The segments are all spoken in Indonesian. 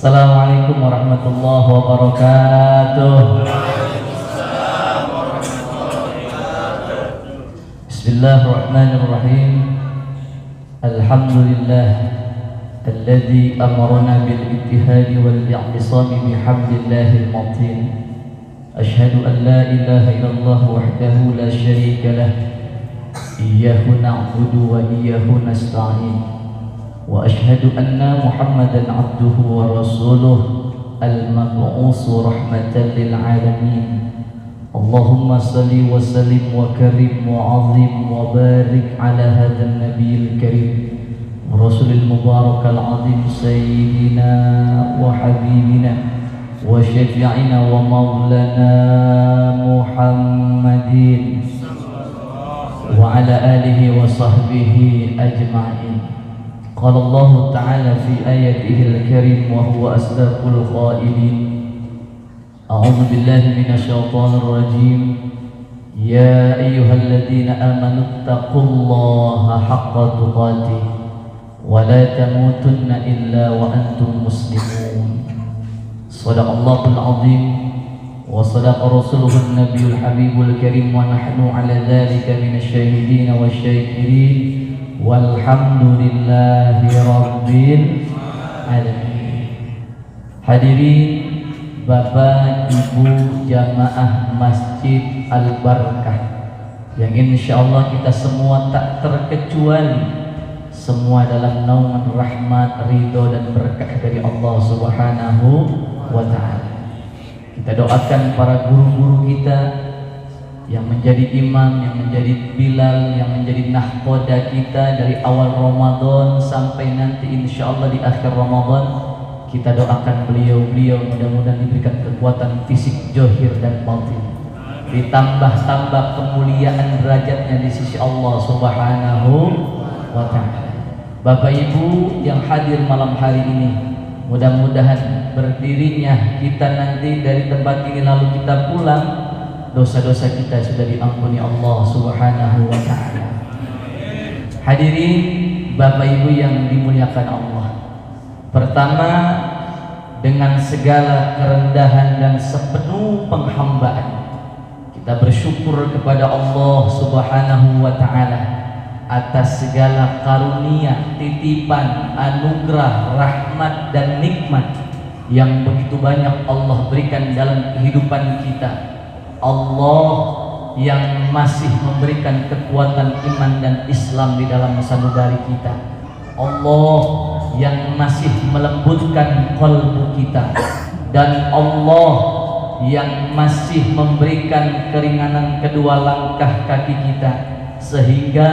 Assalamualaikum warahmatullahi wabarakatuh. Bismillahirrahmanirrahim. Alhamdulillah alladzi amarna bil ittihadi wal i'tisami bihamdillahil matin. Asyhadu an la ilaha illallah wahdahu la syarika lah. Iyyahu na'budu wa iyyahu nasta'in. Wa ashhadu anna Muhammadan abduhu wa rasuluh al-mab'usu rahmatan lil alamin. Allahumma salli wa sallim wa karim wa azim wa barik ala hadzal nabiyil karim wa rasulil mubarak al-azim sayyidina wa habibina wa syafi'ina wa maulana Muhammadin wa ala alihi wa sahbihi ajma'in. قال الله تعالى في آياته الكريم وهو أصدق القائلين أعوذ بالله من الشيطان الرجيم يا أيها الذين آمنوا اتقوا الله حق تقاته ولا تموتن إلا وأنتم مسلمون صدق الله العظيم وصدق رسوله النبي الحبيب الكريم ونحن على ذلك من الشاهدين والشاكرين walhamdulillahi rabbil alamin. Hadirin Bapak Ibu jamaah Masjid Al-Barakah yang insyaallah kita semua tak terkecuali semua dalam naungan rahmat, ridho dan berkah dari Allah Subhanahu wa taala. Kita doakan para guru-guru kita yang menjadi imam, yang menjadi bilal, yang menjadi nahkoda kita dari awal Ramadan sampai nanti insyaallah di akhir Ramadan. Kita doakan beliau-beliau mudah-mudahan diberikan kekuatan fisik zahir dan batin, ditambah-tambah kemuliaan derajatnya di sisi Allah Subhanahu wa taala. Bapak Ibu yang hadir malam hari ini, mudah-mudahan berdirinya kita nanti dari tempat ini lalu kita pulang, dosa-dosa kita sudah diampuni Allah Subhanahu wa taala. Hadirin Bapak Ibu yang dimuliakan Allah. Pertama, dengan segala kerendahan dan sepenuh penghambaan kita bersyukur kepada Allah Subhanahu wa taala atas segala karunia, titipan, anugerah, rahmat dan nikmat yang begitu banyak Allah berikan dalam kehidupan kita. Allah yang masih memberikan kekuatan iman dan Islam di dalam sanubari kita. Allah yang masih melembutkan kalbu kita, dan Allah yang masih memberikan keringanan kedua langkah kaki kita, sehingga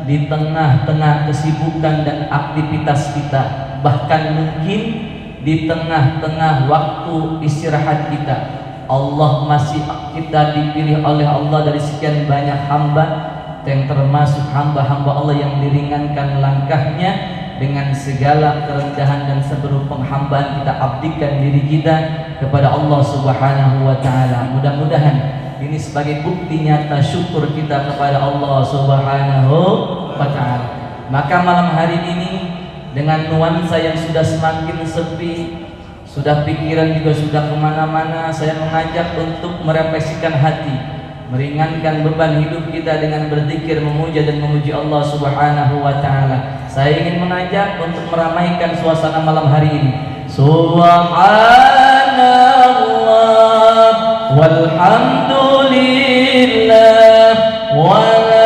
di tengah-tengah kesibukan dan aktivitas kita, bahkan mungkin di tengah-tengah waktu istirahat kita, Allah masih kita dipilih oleh Allah dari sekian banyak hamba yang termasuk hamba-hamba Allah yang diringankan langkahnya dengan segala kerendahan dan seluruh penghambaan kita abdikan diri kita kepada Allah Subhanahu wa taala. Mudah-mudahan ini sebagai bukti nyata syukur kita kepada Allah Subhanahu wa taala. Maka malam hari ini dengan nuansa yang sudah semakin sepi, sudah pikiran juga sudah kemana-mana, saya mengajak untuk merefleksikan hati, meringankan beban hidup kita dengan berzikir, memuja dan memuji Allah Subhanahu wa taala. Saya ingin mengajak untuk meramaikan suasana malam hari ini. Subhanallah walhamdulillah wala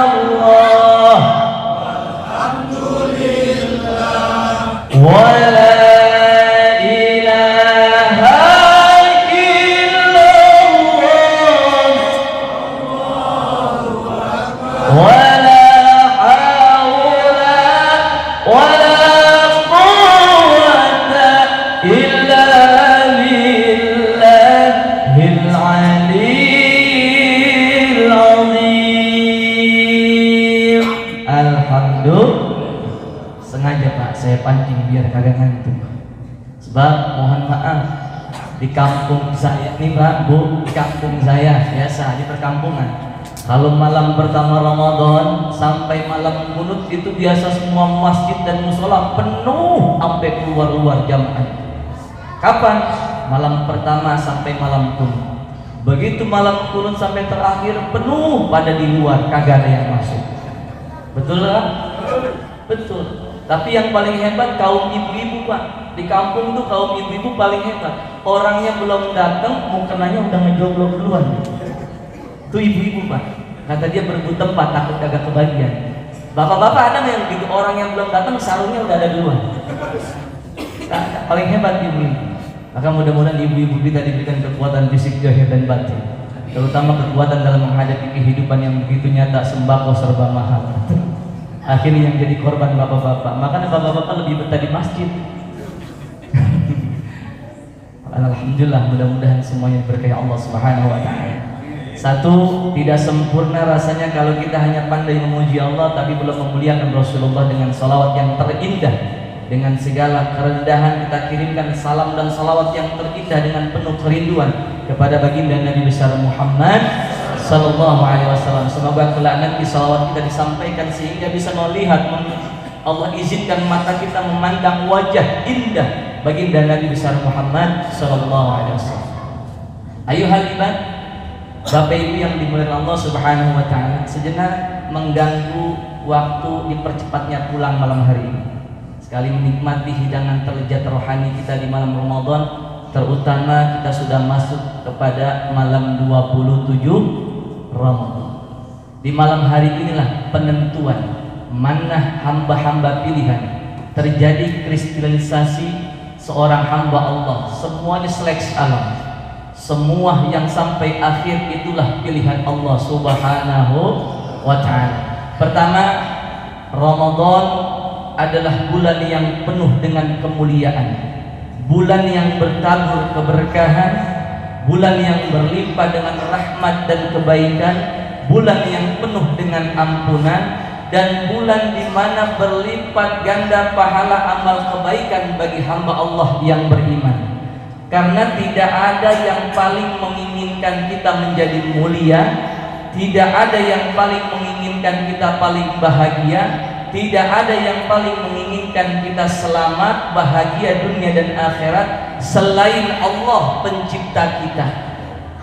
Subhanallah walhamdulillah wala ilaha illallah pancing biar kagak ngantuk. Sebab mohon maaf, di kampung saya nih Pak, Bu, di kampung saya biasa di perkampungan, kalau malam pertama Ramadan sampai malam kunut itu biasa semua masjid dan musola penuh sampai keluar-luar jamaah. Kapan? Malam pertama sampai malam kunut. Begitu malam kunut sampai terakhir penuh pada di luar, kagak ada yang masuk. Betul kan? Betul. Tapi yang paling hebat kaum ibu-ibu Pak. Di kampung tuh kaum ibu-ibu paling hebat. Orangnya belum datang, mukenanya udah ngejoblok duluan. Itu ibu-ibu Pak. Kata dia berebut tempat, takut kagak kebagian. Bapak-bapak ada yang begitu, orang yang belum datang sarungnya udah ada duluan. Paling hebat ibu-ibu. Maka mudah-mudahan ibu-ibu kita diberikan kekuatan fisik, zahir dan batin, terutama kekuatan dalam menghadapi kehidupan yang begitu nyata, sembako serba mahal. Akhirnya yang jadi korban bapak-bapak. Makanya bapak-bapak lebih betah di masjid. Alhamdulillah, mudah-mudahan semuanya berkah Allah Subhanahu wa taala. Satu, tidak sempurna rasanya kalau kita hanya pandai memuji Allah tapi belum memuliakan Rasulullah dengan salawat yang terindah. Dengan segala kerendahan kita kirimkan salam dan salawat yang terindah dengan penuh kerinduan kepada baginda Nabi besar Muhammad sallallahu alaihi wasallam. Semoga kelak nanti salawat kita disampaikan sehingga bisa melihat, Allah izinkan mata kita memandang wajah indah baginda Nabi besar Muhammad sallallahu alaihi wasallam. Ayuhal ibad, Bapak Ibu yang dimuliakan Allah Subhanahu wa taala, sejenak mengganggu waktu dipercepatnya pulang malam hari ini. Sekali menikmati hidangan terlezat rohani kita di malam Ramadan, terutama kita sudah masuk kepada malam 27 Ramadan. Di malam hari inilah penentuan mana hamba-hamba pilihan. Terjadi kristalisasi seorang hamba Allah. Semuanya seleksi alam. Semua yang sampai akhir itulah pilihan Allah Subhanahu wa ta'ala. Pertama, Ramadan adalah bulan yang penuh dengan kemuliaan, bulan yang bertabur keberkahan, bulan yang berlimpah dengan rahmat dan kebaikan, bulan yang penuh dengan ampunan, dan bulan di mana berlipat ganda pahala amal kebaikan bagi hamba Allah yang beriman. Karena tidak ada yang paling menginginkan kita menjadi mulia, tidak ada yang paling menginginkan kita paling bahagia, tidak ada yang paling menginginkan kita selamat, bahagia dunia dan akhirat selain Allah pencipta kita.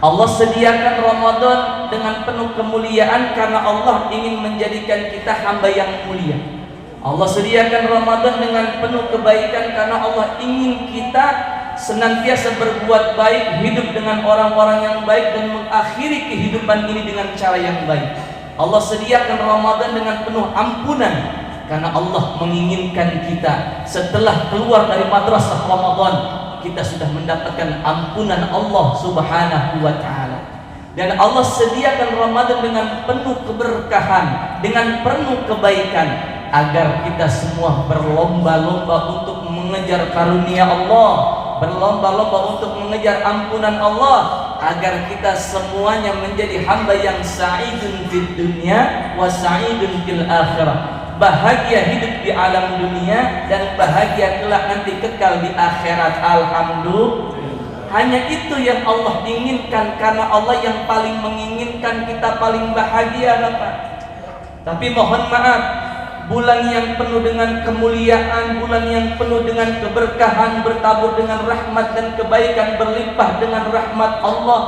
Allah sediakan Ramadan dengan penuh kemuliaan karena Allah ingin menjadikan kita hamba yang mulia. Allah sediakan Ramadan dengan penuh kebaikan karena Allah ingin kita senantiasa berbuat baik, hidup dengan orang-orang yang baik dan mengakhiri kehidupan ini dengan cara yang baik. Allah sediakan Ramadan dengan penuh ampunan karena Allah menginginkan kita setelah keluar dari madrasah Ramadan kita sudah mendapatkan ampunan Allah Subhanahu wa ta'ala. Dan Allah sediakan Ramadan dengan penuh keberkahan, dengan penuh kebaikan agar kita semua berlomba-lomba untuk mengejar karunia Allah, berlomba-lomba untuk mengejar ampunan Allah, agar kita semuanya menjadi hamba yang sa'idun fid dunya wa sa'idun fil akhirah. Bahagia hidup di alam dunia dan bahagia kelak nanti kekal di akhirat. Alhamdulillah. Hanya itu yang Allah inginkan karena Allah yang paling menginginkan kita paling bahagia, Bapak. Tapi mohon maaf, bulan yang penuh dengan kemuliaan, bulan yang penuh dengan keberkahan, bertabur dengan rahmat dan kebaikan, berlimpah dengan rahmat Allah,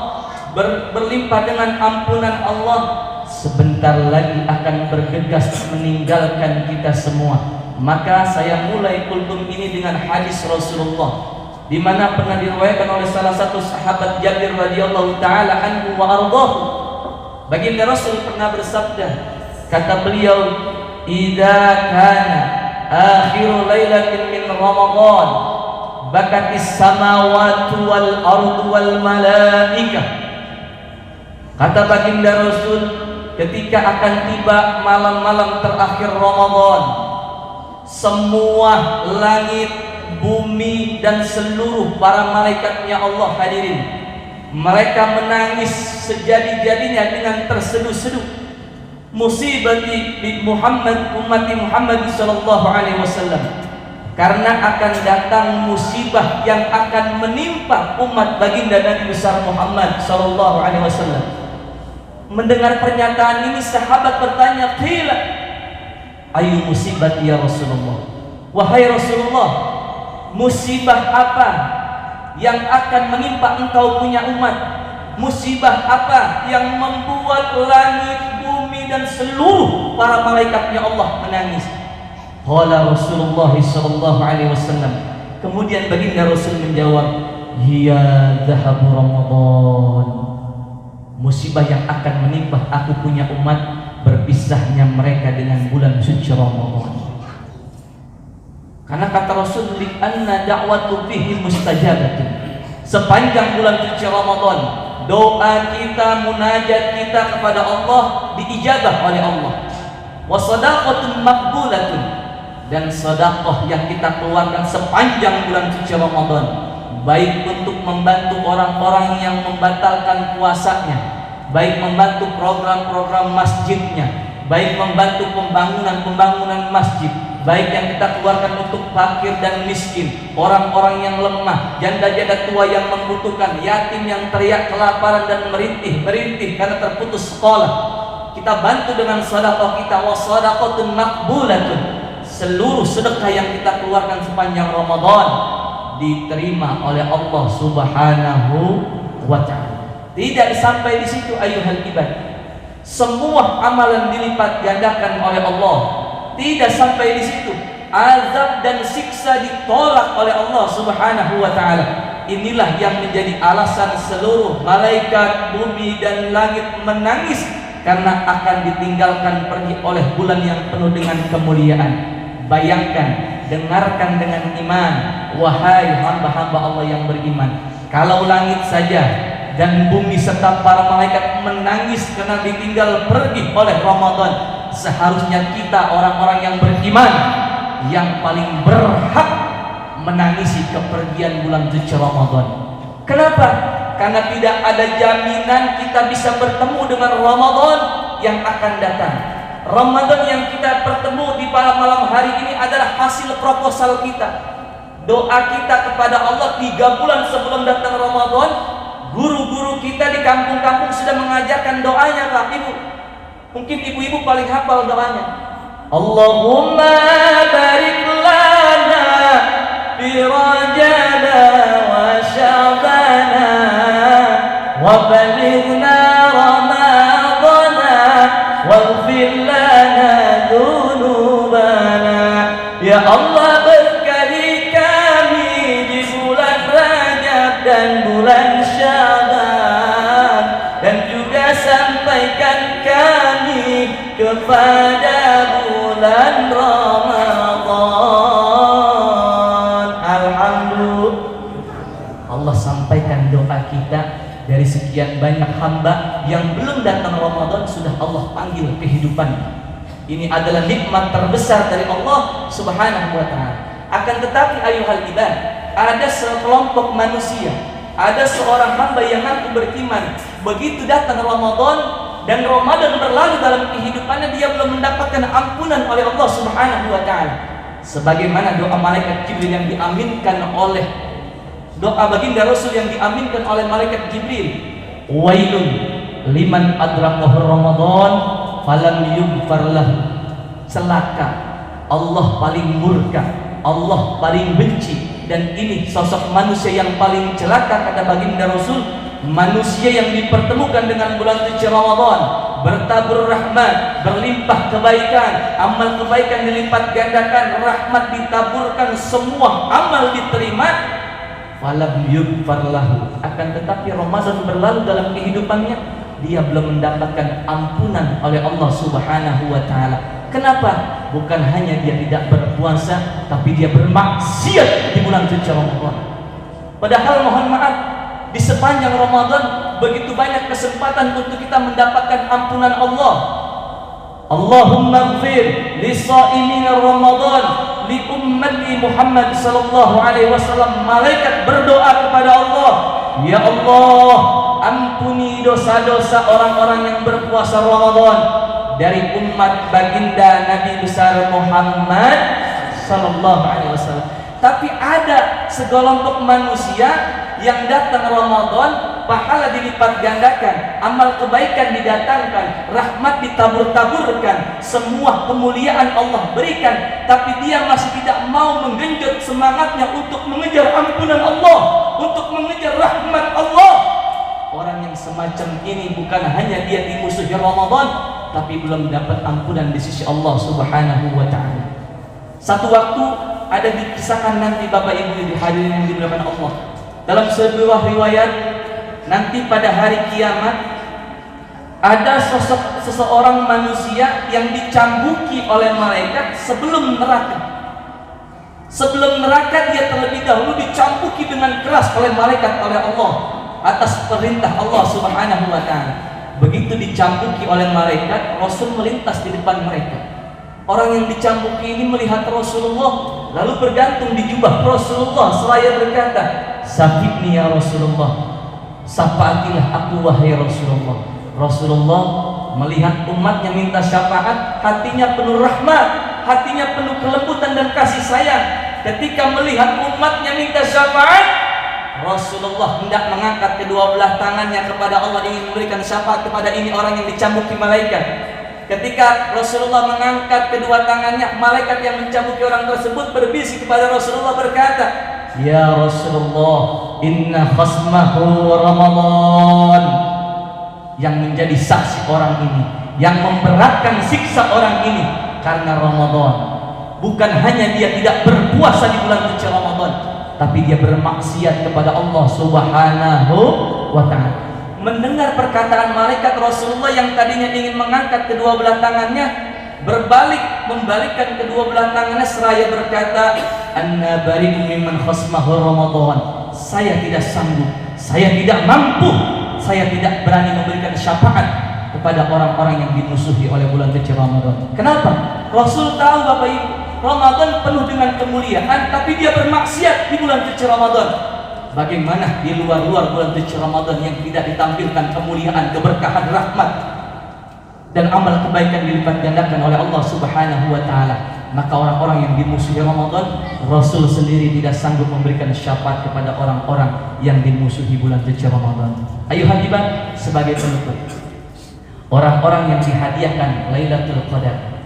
berlimpah dengan ampunan Allah, sebentar lagi akan bergegas meninggalkan kita semua. Maka saya mulai kultum ini dengan hadis Rasulullah, di mana pernah diriwayatkan oleh salah satu sahabat Jabir radhiyallahu taala anhu wa ardhahu. Baginda Rasul pernah bersabda, kata beliau, "Idza kana akhiru lailatin min Ramadan, bakatis samawati wal ardu wal malaikah." Kata baginda Rasul, ketika akan tiba malam-malam terakhir Ramadan, semua langit, bumi dan seluruh para malaikatnya Allah hadirin, mereka menangis sejadi-jadinya dengan terseduh-seduh. Musibati bi Muhammad, ummati Muhammad sallallahu alaihi wasallam, karena akan datang musibah yang akan menimpa umat baginda Nabi besar Muhammad sallallahu alaihi wasallam. Mendengar pernyataan ini sahabat bertanya, "Qila ayu musibat ya Rasulullah?" Wahai Rasulullah, musibah apa yang akan menimpa engkau punya umat? Musibah apa yang membuat langit, bumi dan seluruh para malaikatnya Allah menangis? Qala Rasulullah sallallahu alaihi wasallam. Kemudian baginda Rasul menjawab, "Hiya dhahabu Ramadan." Musibah yang akan menimpa aku punya umat berpisahnya mereka dengan bulan suci Ramadan. Karena kata Rasul, "Li anna da'watu fihi mustajabatun." Sepanjang bulan suci Ramadan, doa kita, munajat kita kepada Allah diijabah oleh Allah. Wa shadaqatun maqbulatun, dan sedekah yang kita keluarkan sepanjang bulan suci Ramadan, baik untuk membantu orang-orang yang membatalkan puasanya, baik membantu program-program masjidnya, baik membantu pembangunan masjid, baik yang kita keluarkan untuk fakir dan miskin, orang-orang yang lemah, janda-janda tua yang membutuhkan, yatim yang teriak kelaparan dan merintih karena terputus sekolah, kita bantu dengan sedekah kita. Wa shadaqatun maqbulatun, seluruh sedekah yang kita keluarkan sepanjang Ramadan diterima oleh Allah Subhanahu wa ta'ala. Tidak sampai di situ ayuhal ibad, semua amalan dilipat gandakan oleh Allah. Tidak sampai di situ, azab dan siksa ditolak oleh Allah Subhanahu wa ta'ala. Inilah yang menjadi alasan seluruh malaikat, bumi dan langit menangis karena akan ditinggalkan pergi oleh bulan yang penuh dengan kemuliaan. Bayangkan, dengarkan dengan iman, wahai hamba-hamba Allah yang beriman. Kalau langit saja dan bumi serta para malaikat menangis karena ditinggal pergi oleh Ramadan, seharusnya kita orang-orang yang beriman yang paling berhak menangisi kepergian bulan suci Ramadan. Kenapa? Karena tidak ada jaminan kita bisa bertemu dengan Ramadan yang akan datang. Ramadan yang kita bertemu di malam hari ini adalah hasil proposal kita, doa kita kepada Allah 3 bulan sebelum datang Ramadan. Guru-guru kita di kampung-kampung sudah mengajarkan doanya, Pak Ibu. Mungkin ibu-ibu paling hafal doanya. Allahumma barik lana fi Rajaba wa Sya'bana wa balighna Ramadana waghfir lana dzunubana. Ya Allah, berkahi kami di bulan Rajab dan bulan Sya'ban, dan juga sampaikan kami kepada bulan Ramadan. Alhamdulillah, Allah sampaikan doa kita. Dari sekian banyak hamba yang belum datang Ramadan sudah Allah panggil kehidupan. Ini adalah nikmat terbesar dari Allah Subhanahu wa ta'ala. Akan tetapi ayuhal ibad, ada sekelompok manusia, ada seorang hamba yang mengaku beriman, begitu datang Ramadan dan Ramadan berlalu dalam kehidupannya, dia belum mendapatkan ampunan oleh Allah Subhanahu wa ta'ala. Sebagaimana doa malaikat Jibril yang diaminkan oleh doa baginda Rasul yang diaminkan oleh malaikat Jibril, wailun liman adrakahu Ramadan falam yughfar lahu. Celaka, Allah paling murka, Allah paling benci, dan ini sosok manusia yang paling celaka kata baginda Rasul, manusia yang dipertemukan dengan bulan suci Ramadan, bertabur rahmat, berlimpah kebaikan, amal kebaikan dilipat gandakan, rahmat ditaburkan, semua amal diterima. Falam yughfar lahu, akan tetapi Ramadan berlalu dalam kehidupannya, dia belum mendapatkan ampunan oleh Allah Subhanahu wa ta'ala. Kenapa? Bukan hanya dia tidak berpuasa, tapi dia bermaksiat di bulan suci Ramadan. Padahal mohon maaf, di sepanjang Ramadan begitu banyak kesempatan untuk kita mendapatkan ampunan Allah. Allahumma ighfir li sha'imin Ramadan li ummati Muhammad sallallahu alaihi wasallam. Malaikat berdoa kepada Allah, ya Allah, ampuni dosa-dosa orang-orang yang berpuasa Ramadan dari umat baginda Nabi besar Muhammad sallallahu alaihi wasallam. Tapi ada segelombok manusia yang datang Ramadan, pahala dilipat gandakan, amal kebaikan didatangkan, rahmat ditabur-taburkan, semua kemuliaan Allah berikan, tapi dia masih tidak mau menggenjot semangatnya untuk mengejar ampunan Allah, untuk mengejar rahmat Allah. Orang yang semacam ini bukan hanya dia dimusuhi Ramadan, tapi belum dapat ampunan di sisi Allah Subhanahu wa ta'ala. Satu waktu ada dikisahkan nanti Bapak Ibu yang dihadirin yang dimuliakan Allah, dalam sebuah riwayat, nanti pada hari kiamat ada seseorang manusia yang dicambuki oleh malaikat sebelum neraka. Sebelum neraka dia terlebih dahulu dicambuki dengan keras oleh malaikat, oleh Allah, atas perintah Allah Subhanahu wa ta'ala. Begitu dicambuki oleh malaikat, Rasul melintas di depan mereka. Orang yang dicambuki ini melihat Rasulullah, lalu bergantung di jubah Rasulullah seraya berkata, "Safidni ya Rasulullah, syafaatilah aku wahai Rasulullah." Rasulullah melihat umatnya minta syafaat, hatinya penuh rahmat, hatinya penuh kelembutan dan kasih sayang. Ketika melihat umatnya minta syafaat, Rasulullah hendak mengangkat kedua belah tangannya kepada Allah, ingin memberikan syafaat kepada ini orang yang dicambuki malaikat. Ketika Rasulullah mengangkat kedua tangannya, malaikat yang mencambuki orang tersebut berbisik kepada Rasulullah berkata, "Ya Rasulullah, inna khasmahu Ramadan." Yang menjadi saksi orang ini, yang memberatkan siksa orang ini karena Ramadan. Bukan hanya dia tidak berpuasa di bulan suci Ramadan, tapi dia bermaksiat kepada Allah Subhanahu wa ta'ala. Mendengar perkataan malaikat, Rasulullah yang tadinya ingin mengangkat kedua belah tangannya membalikkan kedua belah tangannya seraya berkata, "Anna bari'un mimman khasmahu Ramadan." Saya tidak sanggup, saya tidak mampu, saya tidak berani memberikan syafaat kepada orang-orang yang dimusuhi oleh bulan suci Ramadan. Kenapa? Rasul tahu Bapak Ibu, Ramadan penuh dengan kemuliaan, tapi dia bermaksiat di bulan suci Ramadan. Bagaimana di luar-luar bulan suci Ramadan yang tidak ditampilkan kemuliaan, keberkahan, rahmat dan amal kebaikan dilipat gandakan oleh Allah Subhanahu wa ta'ala. Maka orang-orang yang dimusuhi Ramadan, Rasul sendiri tidak sanggup memberikan syafaat kepada orang-orang yang dimusuhi bulan suci Ramadan. Ayo hadirin sebagai penutup, orang-orang yang dihadiahkan Lailatul Qadar,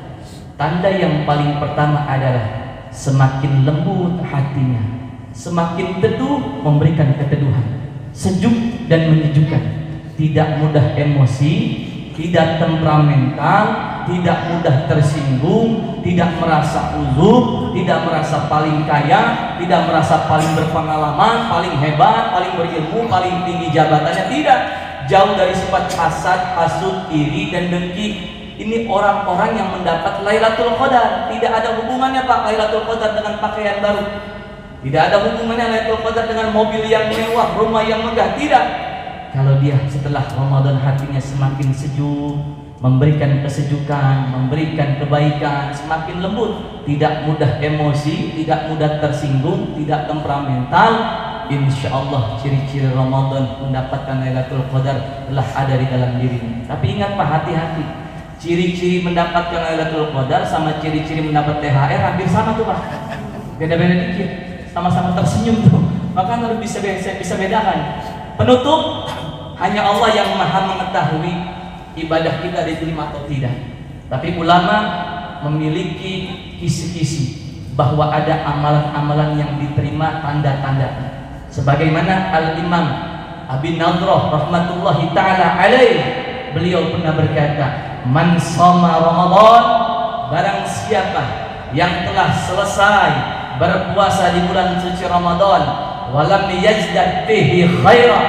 tanda yang paling pertama adalah semakin lembut hatinya, semakin teduh memberikan keteduhan, sejuk dan menyejukkan, tidak mudah emosi, tidak temperamental, tidak mudah tersinggung, tidak merasa uzur, tidak merasa paling kaya, tidak merasa paling berpengalaman, paling hebat, paling berilmu, paling tinggi jabatannya, tidak. Jauh dari sifat hasad, hasud, iri dan dengki. Ini orang-orang yang mendapat Lailatul Qadar. Tidak ada hubungannya Pak Lailatul Qadar dengan pakaian baru. Tidak ada hubungannya Lailatul Qadar dengan mobil yang mewah, rumah yang megah. Tidak. Kalau dia setelah Ramadan hatinya semakin sejuk, memberikan kesejukan, memberikan kebaikan, semakin lembut, tidak mudah emosi, tidak mudah tersinggung, tidak temperamental, insya Allah ciri-ciri Ramadan mendapatkan Lailatul Qadar telah ada di dalam dirinya. Tapi ingat Pak, hati-hati. Ciri-ciri mendapatkan Lailatul Qadar sama ciri-ciri mendapat THR hampir sama tuh Pak. Beda-beda dikit, sama-sama tersenyum tuh. Maka harus bisa bedakan. Penutup, hanya Allah yang Maha mengetahui ibadah kita diterima atau tidak. Tapi ulama memiliki kisi-kisi bahwa ada amalan-amalan yang diterima tanda-tandanya. Sebagaimana Al-Imam Abi Nadrah rahmatullahi ta'ala alaih, beliau pernah berkata, "Man shoma Ramadan," barang siapa yang telah selesai berpuasa di bulan suci Ramadan, walam yazdad fihi khaira,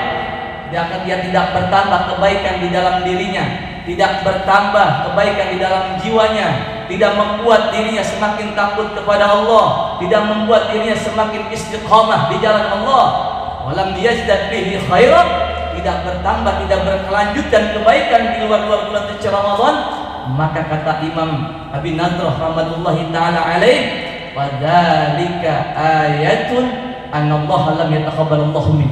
dia tidak bertambah kebaikan di dalam dirinya, tidak bertambah kebaikan di dalam jiwanya, tidak membuat dirinya semakin takut kepada Allah, tidak membuat dirinya semakin istiqamah di jalan Allah, walam yazdad fihi khaira, tidak bertambah, tidak berkelanjutan kebaikan di luar-luar bulan suci Ramadan, maka kata Imam Abi Nadrah rahmatullahi ta'ala alaih, "Fadzalika ayatun anallaha lam yataqabbalallahu min."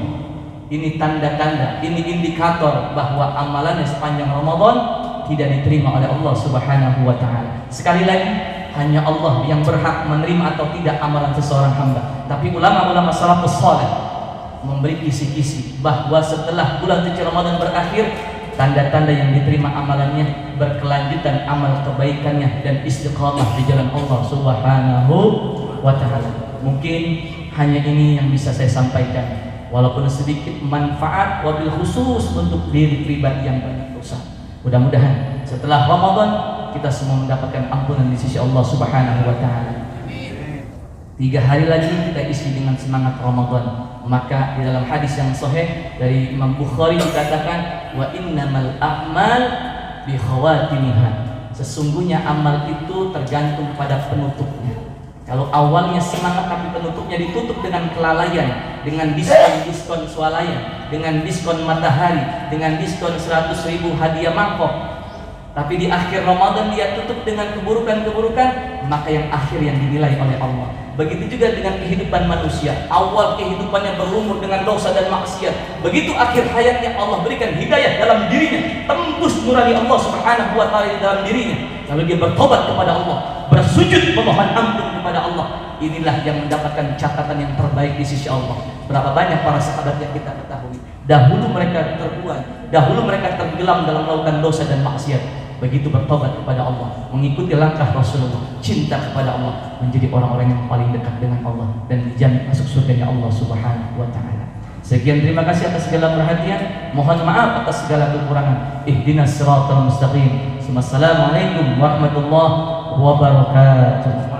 Ini tanda-tanda, ini indikator bahwa amalannya sepanjang Ramadan tidak diterima oleh Allah Subhanahu wa ta'ala. Sekali lagi, hanya Allah yang berhak menerima atau tidak amalan seseorang hamba. Tapi ulama-ulama salafus saleh memberi kisi-kisi bahwa setelah bulan suci Ramadan berakhir, tanda-tanda yang diterima amalannya berkelanjutan amal kebaikannya dan istiqamah di jalan Allah Subhanahu wa taala. Mungkin hanya ini yang bisa saya sampaikan, walaupun sedikit manfaat wabil khusus untuk diri pribadi yang banyak dosa. Mudah-mudahan setelah Ramadan kita semua mendapatkan ampunan di sisi Allah Subhanahu wa taala. 3 hari lagi kita isi dengan semangat Ramadan. Maka di dalam hadis yang sahih dari Imam Bukhari dikatakan, wa innamal a'mal bi khawatimiha. Sesungguhnya amal itu tergantung pada penutupnya. Kalau awalnya semangat tapi penutupnya ditutup dengan kelalaian, dengan diskon swalayan, dengan diskon matahari, dengan diskon 100.000 hadiah mangkok, tapi di akhir Ramadan dia tutup dengan keburukan-keburukan, maka yang akhir yang dinilai oleh Allah. Begitu juga dengan kehidupan manusia. Awal kehidupannya berumur dengan dosa dan maksiat. Begitu akhir hayatnya Allah berikan hidayah dalam dirinya, tembus nurani Allah Subhanahu wa taala di dalam dirinya. Lalu dia bertobat kepada Allah, bersujud memohon ampun kepada Allah. Inilah yang mendapatkan catatan yang terbaik di sisi Allah. Berapa banyak para sahabat yang kita ketahui, dahulu mereka terbuai, dahulu mereka tenggelam dalam melakukan dosa dan maksiat. Begitu bertobat kepada Allah, mengikuti langkah Rasulullah, cinta kepada Allah, menjadi orang-orang yang paling dekat dengan Allah dan dijamin masuk surganya Allah Subhanahu wa taala. Sekian, terima kasih atas segala perhatian. Mohon maaf atas segala kekurangan. Ihdinas siratal mustaqim. Assalamualaikum warahmatullahi wabarakatuh.